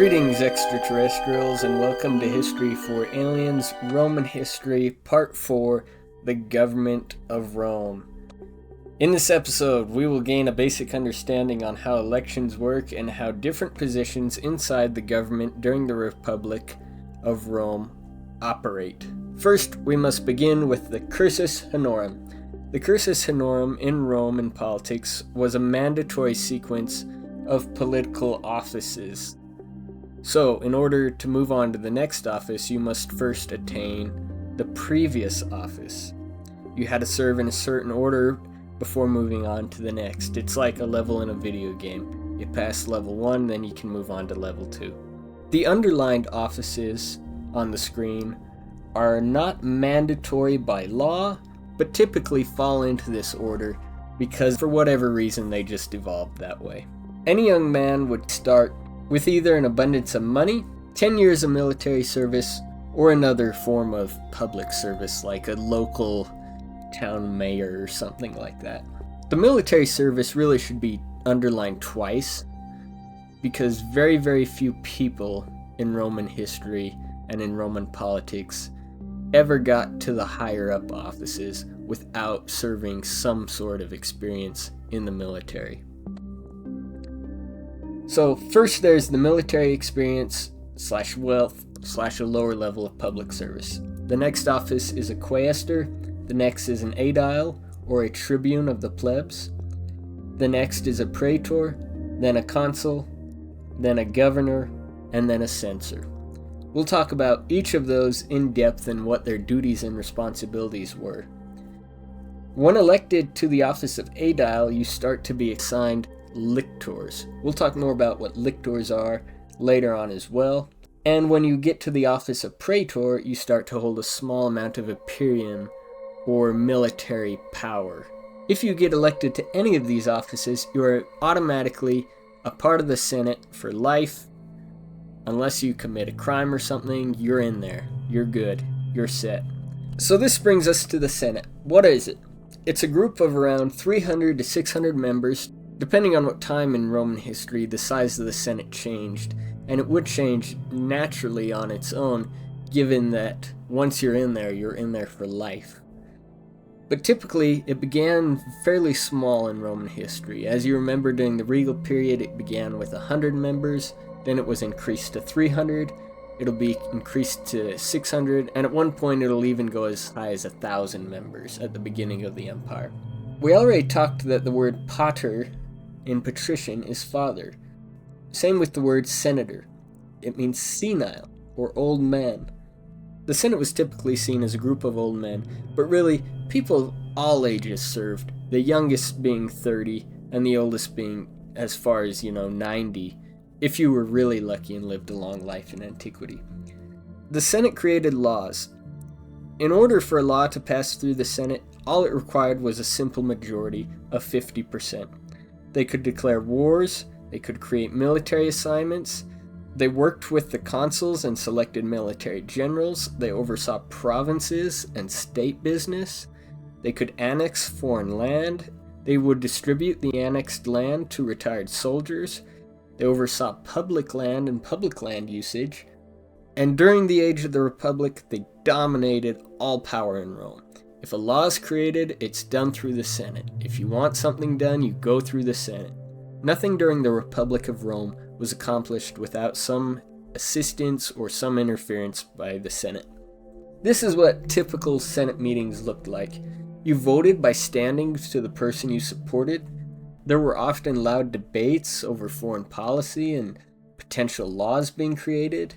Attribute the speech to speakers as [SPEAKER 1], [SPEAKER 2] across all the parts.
[SPEAKER 1] Greetings, extraterrestrials, and welcome to History for Aliens, Roman History, Part 4, The Government of Rome. In this episode, we will gain a basic understanding on how elections work and how different positions inside the government during the Republic of Rome operate. First, we must begin with the cursus honorum. The cursus honorum in Roman politics was a mandatory sequence of political offices. So, in order to move on to the next office, you must first attain the previous office. You had to serve in a certain order before moving on to the next. It's like a level in a video game. You pass level 1, then you can move on to level 2. The underlined offices on the screen are not mandatory by law, but typically fall into this order because for whatever reason they just evolved that way. Any young man would start with either an abundance of money, 10 years of military service, or another form of public service like a local town mayor or something like that. The military service really should be underlined twice because very, very few people in Roman history and in Roman politics ever got to the higher up offices without serving some sort of experience in the military. So first there's the military experience / wealth / a lower level of public service. The next office is a quaestor, the next is an aedile or a tribune of the plebs, the next is a praetor, then a consul, then a governor, and then a censor. We'll talk about each of those in depth and what their duties and responsibilities were. When elected to the office of aedile, you start to be assigned lictors. We'll talk more about what lictors are later on as well. And when you get to the office of praetor, you start to hold a small amount of imperium or military power. If you get elected to any of these offices, you are automatically a part of the Senate for life. Unless you commit a crime or something, you're in there. You're good. You're set. So this brings us to the Senate. What is it? It's a group of around 300 to 600 members. Depending on what time in Roman history, the size of the Senate changed, and it would change naturally on its own, given that once you're in there for life. But typically, it began fairly small in Roman history. As you remember, during the regal period, it began with 100 members, then it was increased to 300, it'll be increased to 600, and at one point it'll even go as high as 1,000 members at the beginning of the empire. We already talked that the word pater in patrician is father. Same with the word senator. It means senile or old man. The Senate was typically seen as a group of old men, but really people of all ages served, the youngest being 30 and the oldest being as far as 90 if you were really lucky and lived a long life in antiquity. The Senate created laws. In order for a law to pass through the Senate, all it required was a simple majority of 50%. They could declare wars, they could create military assignments, they worked with the consuls and selected military generals, they oversaw provinces and state business, they could annex foreign land, they would distribute the annexed land to retired soldiers, they oversaw public land and public land usage, and during the age of the Republic, they dominated all power in Rome. If a law is created, it's done through the Senate. If you want something done, you go through the Senate. Nothing during the Republic of Rome was accomplished without some assistance or some interference by the Senate. This is what typical Senate meetings looked like. You voted by standing to the person you supported. There were often loud debates over foreign policy and potential laws being created.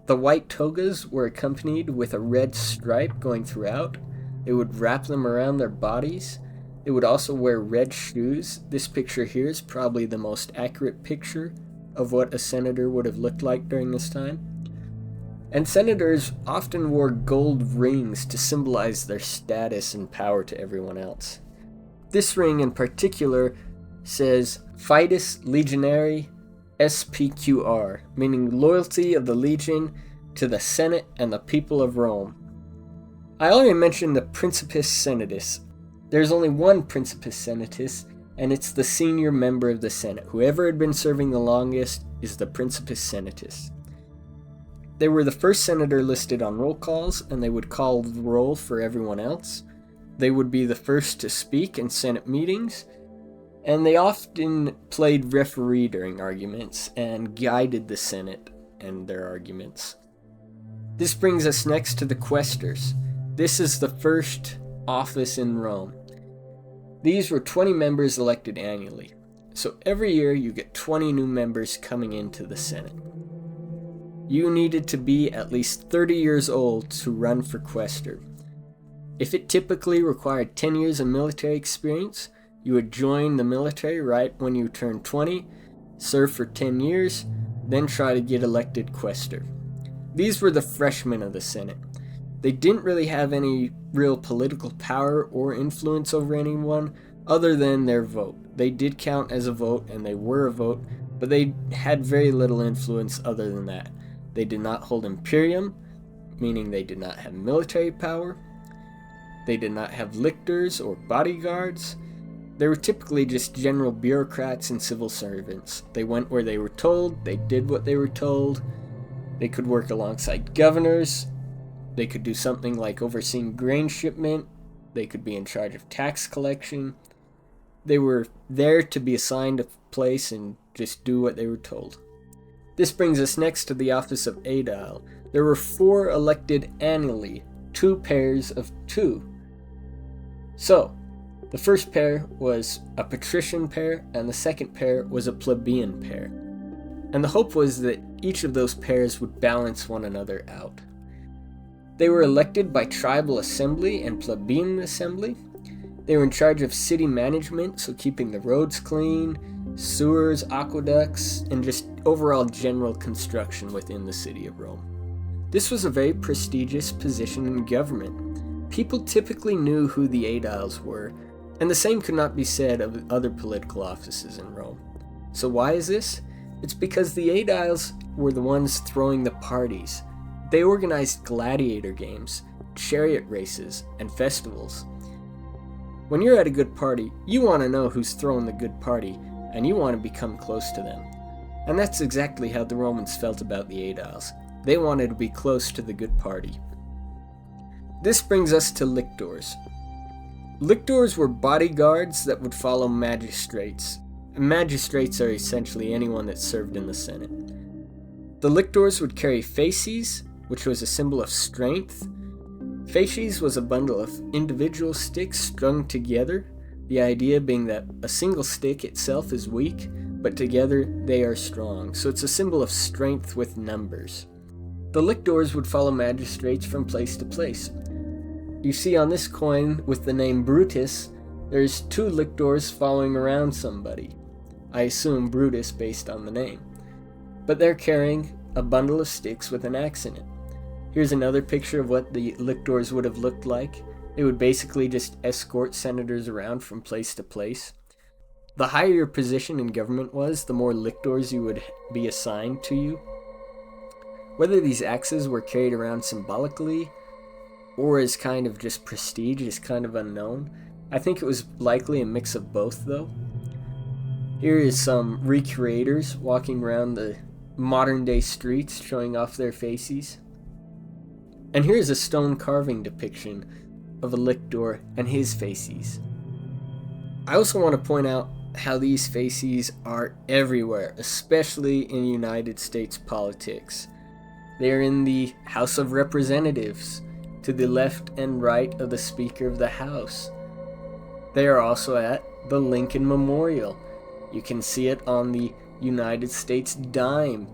[SPEAKER 1] The white togas were accompanied with a red stripe going throughout. They would wrap them around their bodies. They would also wear red shoes. This picture here is probably the most accurate picture of what a senator would have looked like during this time. And senators often wore gold rings to symbolize their status and power to everyone else. This ring in particular says Fides Legionari SPQR, meaning loyalty of the legion to the Senate and the people of Rome. I already mentioned the Principes Senatus. There's only one Principes Senatus, and it's the senior member of the Senate. Whoever had been serving the longest is the Principes Senatus. They were the first senator listed on roll calls, and they would call the roll for everyone else. They would be the first to speak in Senate meetings, and they often played referee during arguments and guided the Senate and their arguments. This brings us next to the quaestors. This is the first office in Rome. These were 20 members elected annually. So every year you get 20 new members coming into the Senate. You needed to be at least 30 years old to run for quaestor. If it typically required 10 years of military experience, you would join the military right when you turned 20, serve for 10 years, then try to get elected quaestor. These were the freshmen of the Senate. They didn't really have any real political power or influence over anyone other than their vote. They did count as a vote, and they were a vote, but they had very little influence other than that. They did not hold imperium, meaning they did not have military power. They did not have lictors or bodyguards. They were typically just general bureaucrats and civil servants. They went where they were told, they did what they were told. They could work alongside governors. They could do something like overseeing grain shipment. They could be in charge of tax collection. They were there to be assigned a place and just do what they were told. This brings us next to the office of aedile. There were 4 elected annually, 2 pairs of 2. So, the first pair was a patrician pair, and the second pair was a plebeian pair. And the hope was that each of those pairs would balance one another out. They were elected by tribal assembly and plebeian assembly. They were in charge of city management, so keeping the roads clean, sewers, aqueducts, and just overall general construction within the city of Rome. This was a very prestigious position in government. People typically knew who the aediles were, and the same could not be said of other political offices in Rome. So why is this? It's because the aediles were the ones throwing the parties. They organized gladiator games, chariot races, and festivals. When you're at a good party, you want to know who's throwing the good party, and you want to become close to them. And that's exactly how the Romans felt about the aediles. They wanted to be close to the good party. This brings us to lictors. Lictors were bodyguards that would follow magistrates. Magistrates are essentially anyone that served in the Senate. The lictors would carry fasces, which was a symbol of strength. Fasces was a bundle of individual sticks strung together, the idea being that a single stick itself is weak, but together they are strong, so it's a symbol of strength with numbers. The lictors would follow magistrates from place to place. You see on this coin with the name Brutus, there's 2 lictors following around somebody. I assume Brutus based on the name. But they're carrying a bundle of sticks with an axe in it. Here's another picture of what the lictors would have looked like. They would basically just escort senators around from place to place. The higher your position in government was, the more lictors you would be assigned to you. Whether these axes were carried around symbolically or as kind of just prestige is kind of unknown. I think it was likely a mix of both though. Here is some recreators walking around the modern day streets showing off their fasces. And here's a stone carving depiction of a lictor and his fasces. I also want to point out how these fasces are everywhere, especially in United States politics. They are in the House of Representatives, to the left and right of the Speaker of the House. They are also at the Lincoln Memorial. You can see it on the United States dime.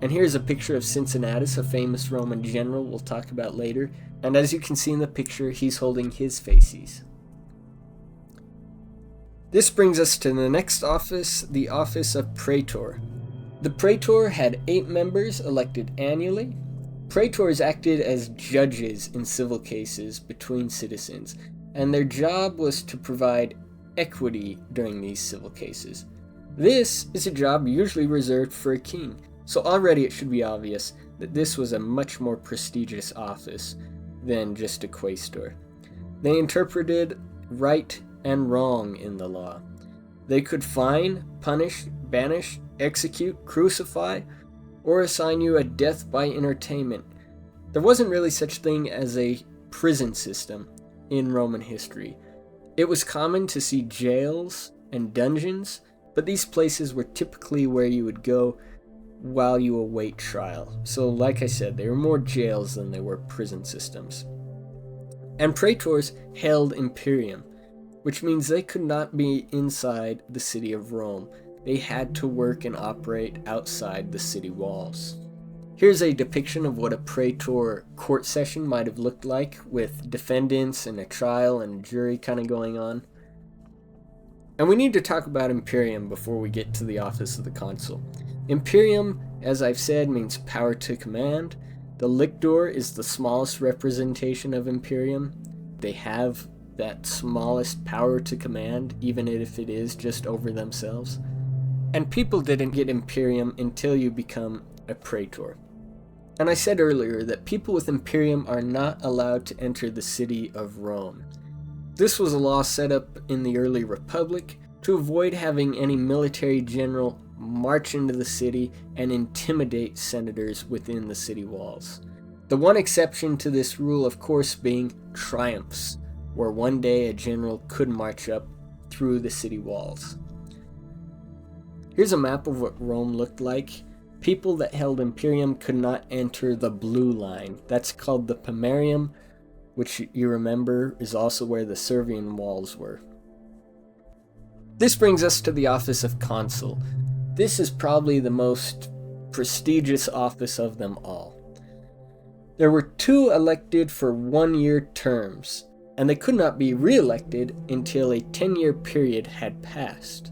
[SPEAKER 1] And here's a picture of Cincinnatus, a famous Roman general we'll talk about later. And as you can see in the picture, he's holding his fasces. This brings us to the next office, the office of praetor. The praetor had 8 members elected annually. Praetors acted as judges in civil cases between citizens, and their job was to provide equity during these civil cases. This is a job usually reserved for a king, so already it should be obvious that this was a much more prestigious office than just a quaestor. They interpreted right and wrong in the law. They could fine, punish, banish, execute, crucify, or assign you a death by entertainment. There wasn't really such thing as a prison system in Roman history. It was common to see jails and dungeons, but these places were typically where you would go while you await trial. So like I said, they were more jails than they were prison systems. And praetors held imperium, which means they could not be inside the city of Rome. They had to work and operate outside the city walls. Here's a depiction of what a praetor court session might have looked like, with defendants and a trial and a jury kind of going on. And we need to talk about imperium before we get to the office of the consul. Imperium, as I've said, means power to command. The lictor is the smallest representation of imperium. They have that smallest power to command, even if it is just over themselves. And people didn't get imperium until you become a praetor. And I said earlier that people with imperium are not allowed to enter the city of Rome. This was a law set up in the early Republic to avoid having any military general march into the city and intimidate senators within the city walls. The one exception to this rule, of course, being triumphs, where one day a general could march up through the city walls. Here's a map of what Rome looked like. People that held imperium could not enter the blue line. That's called the Pomerium, which you remember is also where the Servian walls were. This brings us to the office of consul. This is probably the most prestigious office of them all. There were 2 elected for 1-year terms, and they could not be re-elected until a 10-year period had passed.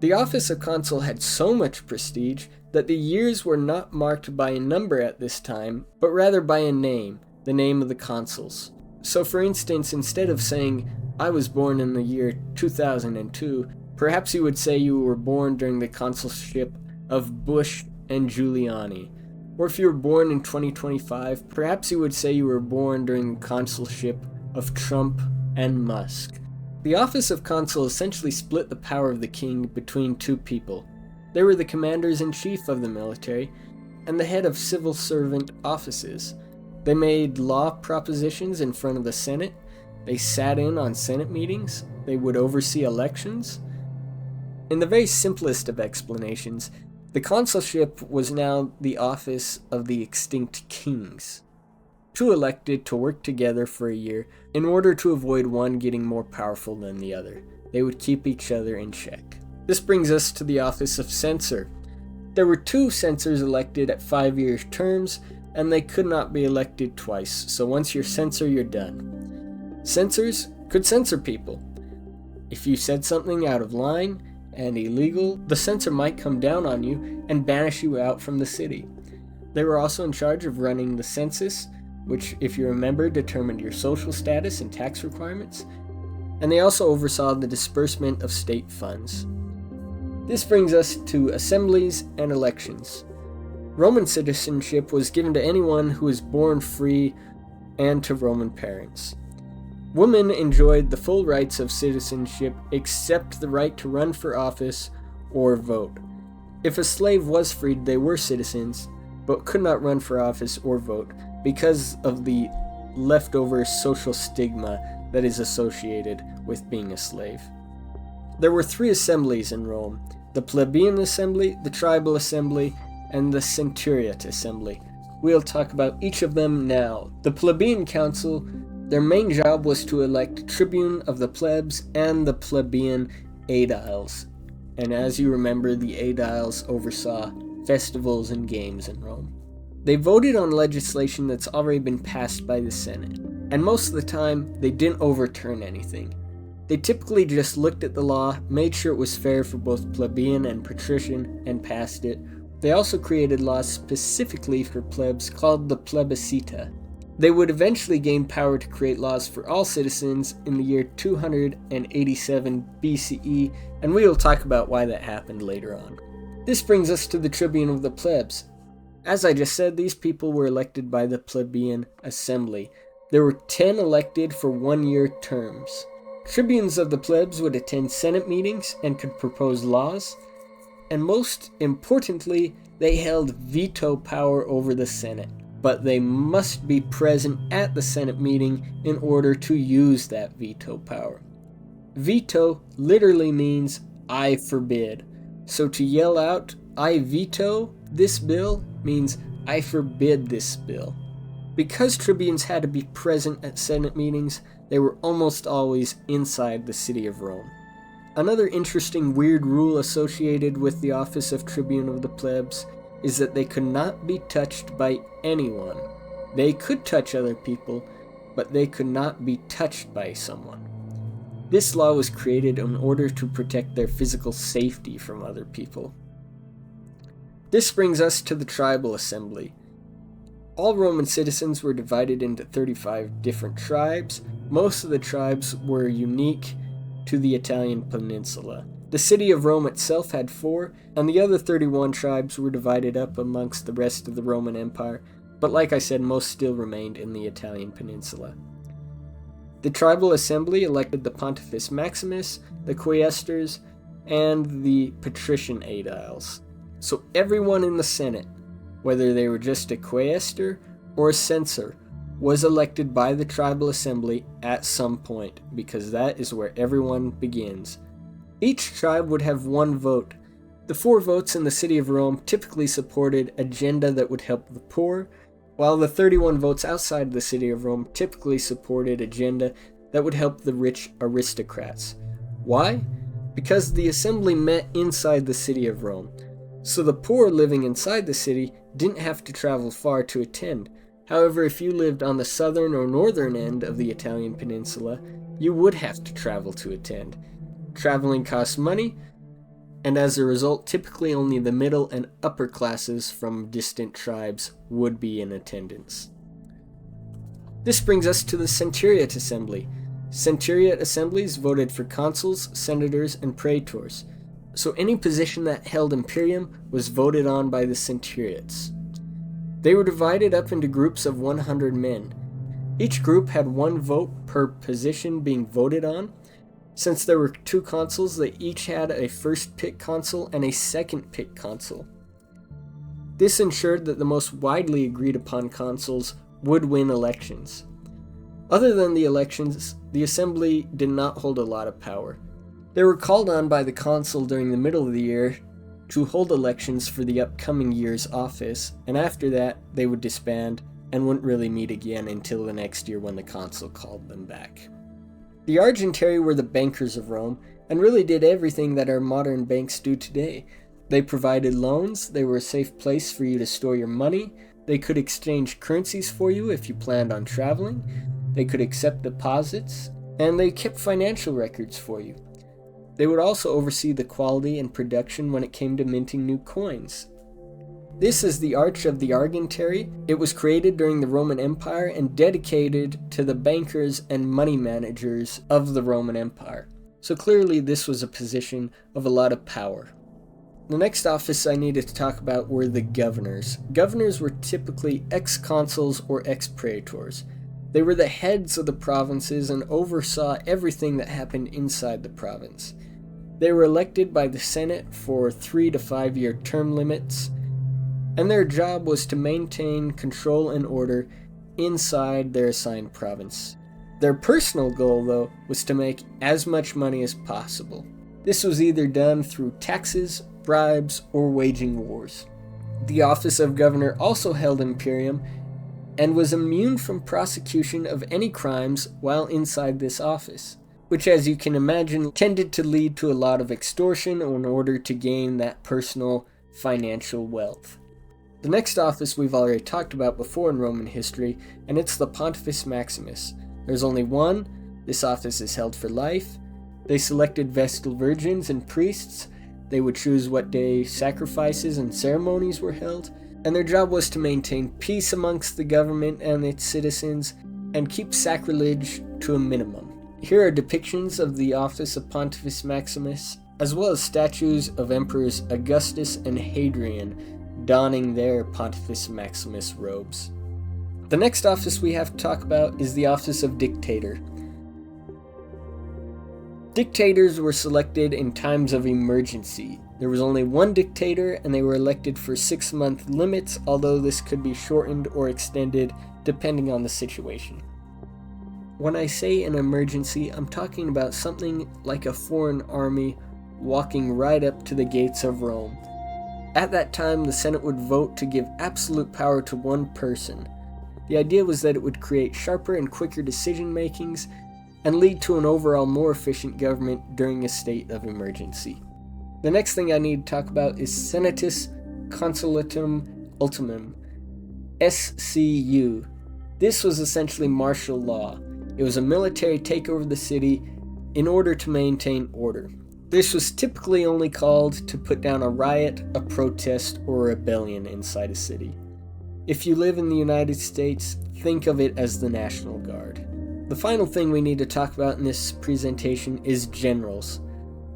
[SPEAKER 1] The office of consul had so much prestige that the years were not marked by a number at this time, but rather by a name, the name of the consuls. So for instance, instead of saying, I was born in the year 2002, perhaps you would say you were born during the consulship of Bush and Giuliani. Or if you were born in 2025, perhaps you would say you were born during the consulship of Trump and Musk. The office of consul essentially split the power of the king between 2 people. They were the commanders-in-chief of the military and the head of civil servant offices. They made law propositions in front of the Senate. They sat in on Senate meetings. They would oversee elections. In the very simplest of explanations, the consulship was now the office of the extinct kings, 2 elected to work together for a year in order to avoid one getting more powerful than the other. They would keep each other in check. This brings us to the office of censor. There were 2 censors elected at 5-year terms, and they could not be elected twice, so once you're censor, you're done. Censors could censor people. If you said something out of line and illegal, the censor might come down on you and banish you out from the city. They were also in charge of running the census, which, if you remember, determined your social status and tax requirements, and they also oversaw the disbursement of state funds. This brings us to assemblies and elections. Roman citizenship was given to anyone who was born free and to Roman parents. Women enjoyed the full rights of citizenship except the right to run for office or vote. If a slave was freed, they were citizens, but could not run for office or vote because of the leftover social stigma that is associated with being a slave. There were 3 assemblies in Rome: the plebeian assembly, the tribal assembly, and the centuriate assembly. We'll talk about each of them now. The plebeian council, their main job was to elect tribune of the plebs and the plebeian aediles. And as you remember, the aediles oversaw festivals and games in Rome. They voted on legislation that's already been passed by the Senate, and most of the time, they didn't overturn anything. They typically just looked at the law, made sure it was fair for both plebeian and patrician, and passed it. They also created laws specifically for plebs called the plebiscita. They would eventually gain power to create laws for all citizens in the year 287 BCE, and we will talk about why that happened later on. This brings us to the tribune of the plebs. As I just said, these people were elected by the plebeian assembly. There were 10 elected for 1-year terms. Tribunes of the plebs would attend Senate meetings and could propose laws, and most importantly, they held veto power over the Senate. But they must be present at the Senate meeting in order to use that veto power. Veto literally means I forbid. So to yell out, I veto this bill, means I forbid this bill. Because tribunes had to be present at Senate meetings, they were almost always inside the city of Rome. Another interesting weird rule associated with the office of tribune of the plebs is that they could not be touched by anyone. They could touch other people, but they could not be touched by someone. This law was created in order to protect their physical safety from other people. This brings us to the tribal assembly. All Roman citizens were divided into 35 different tribes. Most of the tribes were unique to the Italian peninsula. The city of Rome itself had 4, and the other 31 tribes were divided up amongst the rest of the Roman Empire, but like I said, most still remained in the Italian peninsula. The tribal assembly elected the Pontifex Maximus, the quaestors, and the patrician aediles. So everyone in the Senate, whether they were just a quaestor or a censor, was elected by the tribal assembly at some point, because that is where everyone begins. Each tribe would have 1 vote. The 4 votes in the city of Rome typically supported agenda that would help the poor, while the 31 votes outside the city of Rome typically supported agenda that would help the rich aristocrats. Why? Because the assembly met inside the city of Rome, so the poor living inside the city didn't have to travel far to attend. However, if you lived on the southern or northern end of the Italian peninsula, you would have to travel to attend. Traveling costs money, and as a result, typically only the middle and upper classes from distant tribes would be in attendance. This brings us to the centuriate assembly. Centuriate assemblies voted for consuls, senators, and praetors, so any position that held imperium was voted on by the centuriates. They were divided up into groups of 100 men. Each group had 1 vote per position being voted on. Since there were 2 consuls, they each had a first pick consul and a second pick consul. This ensured that the most widely agreed upon consuls would win elections. Other than the elections, the assembly did not hold a lot of power. They were called on by the consul during the middle of the year to hold elections for the upcoming year's office, and after that they would disband and wouldn't really meet again until the next year when the consul called them back. The Argentari were the bankers of Rome, and really did everything that our modern banks do today. They provided loans, they were a safe place for you to store your money, they could exchange currencies for you if you planned on traveling, they could accept deposits, and they kept financial records for you. They would also oversee the quality and production when it came to minting new coins. This is the Arch of the Argentari. It was created during the Roman Empire and dedicated to the bankers and money managers of the Roman Empire. So clearly this was a position of a lot of power. The next office I needed to talk about were the governors. Governors were typically ex-consuls or ex-praetors. They were the heads of the provinces and oversaw everything that happened inside the province. They were elected by the Senate for 3 to 5 year term limits, and their job was to maintain control and order inside their assigned province. Their personal goal, though, was to make as much money as possible. This was either done through taxes, bribes, or waging wars. The office of governor also held imperium and was immune from prosecution of any crimes while inside this office, which, as you can imagine, tended to lead to a lot of extortion in order to gain that personal financial wealth. The next office we've already talked about before in Roman history, and it's the Pontifex Maximus. There's only 1. This office is held for life. They selected Vestal virgins and priests. They would choose what day sacrifices and ceremonies were held, and their job was to maintain peace amongst the government and its citizens and keep sacrilege to a minimum. Here are depictions of the office of Pontifex Maximus, as well as statues of Emperors Augustus and Hadrian donning their Pontifex Maximus robes. The next office we have to talk about is the office of dictator. Dictators were selected in times of emergency. There was only one dictator, and they were elected for 6-month limits, although this could be shortened or extended depending on the situation. When I say an emergency, I'm talking about something like a foreign army walking right up to the gates of Rome. At that time, the Senate would vote to give absolute power to one person. The idea was that it would create sharper and quicker decision makings and lead to an overall more efficient government during a state of emergency. The next thing I need to talk about is Senatus Consulatum Ultimum, SCU. This was essentially martial law. It was a military takeover of the city in order to maintain order. This was typically only called to put down a riot, a protest, or a rebellion inside a city. If you live in the United States, think of it as the National Guard. The final thing we need to talk about in this presentation is generals.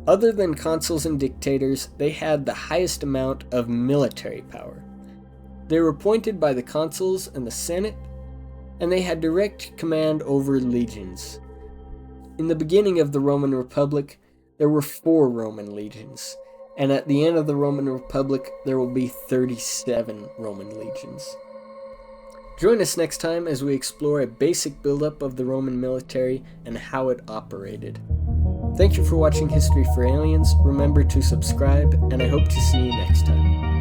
[SPEAKER 1] Other than consuls and dictators, they had the highest amount of military power. They were appointed by the consuls and the Senate, and they had direct command over legions. In the beginning of the Roman Republic, there were 4 Roman legions, and at the end of the Roman Republic, there will be 37 Roman legions. Join us next time as we explore a basic buildup of the Roman military and how it operated. Thank you for watching History for Aliens. Remember to subscribe, and I hope to see you next time.